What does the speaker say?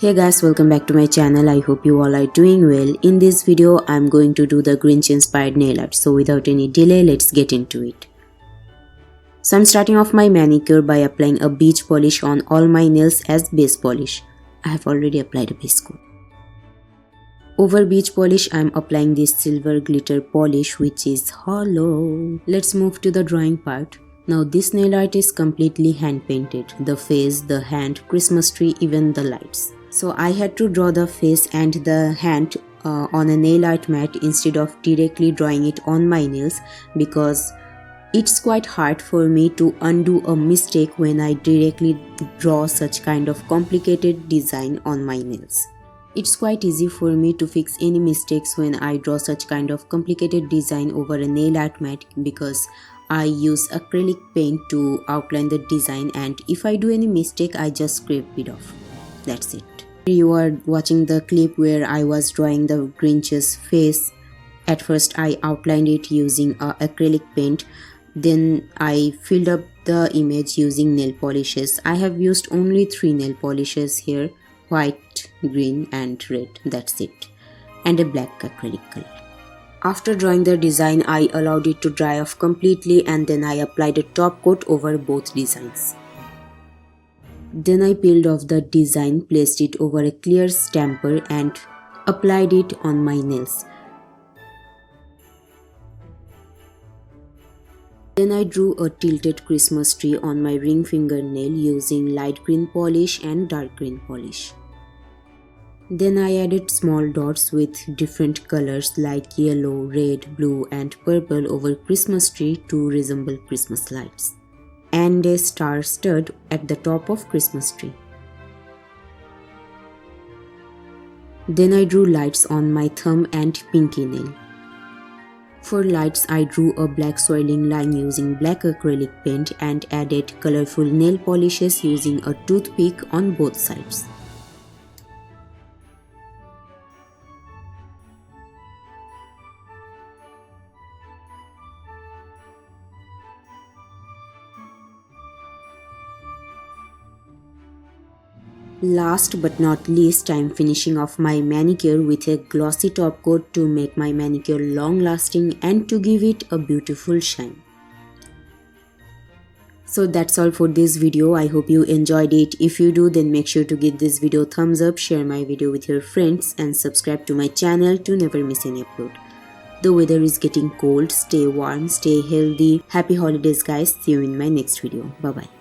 Hey guys, welcome back to my channel. I hope you all are doing well. In this video, I'm going to do the Grinch inspired nail art. So without any delay, let's get into it. So I'm starting off my manicure by applying a beach polish on all my nails as base polish. I have already applied a base coat. Over beach polish, I'm applying this silver glitter polish which is hollow. Let's move to the drawing part. Now this nail art is completely hand painted. The face, the hand, Christmas tree, even the lights. So I had to draw the face and the hand on a nail art mat instead of directly drawing it on my nails, because it's quite hard for me to undo a mistake when I directly draw such kind of complicated design on my nails. It's quite easy for me to fix any mistakes when I draw such kind of complicated design over a nail art mat, because I use acrylic paint to outline the design, and if I do any mistake I just scrape it off. That's it. You are watching the clip where I was drawing the Grinch's face. At first I outlined it using acrylic paint. Then I filled up the image using nail polishes. I have used only 3 nail polishes here: white, green and red. That's it. And a black acrylic color. After drawing the design, I allowed it to dry off completely and then I applied a top coat over both designs. Then I peeled off the design, placed it over a clear stamper and applied it on my nails. Then I drew a tilted Christmas tree on my ring fingernail using light green polish and dark green polish. Then I added small dots with different colors like yellow, red, blue and purple over Christmas tree to resemble Christmas lights, and a star stud at the top of Christmas tree. Then I drew lights on my thumb and pinky nail. For lights, I drew a black swirling line using black acrylic paint and added colorful nail polishes using a toothpick on both sides. Last but not least, I am finishing off my manicure with a glossy top coat to make my manicure long lasting and to give it a beautiful shine. So that's all for this video. I hope you enjoyed it. If you do, then make sure to give this video a thumbs up, share my video with your friends and subscribe to my channel to never miss any upload. The weather is getting cold. Stay warm, stay healthy. Happy holidays guys. See you in my next video. Bye bye.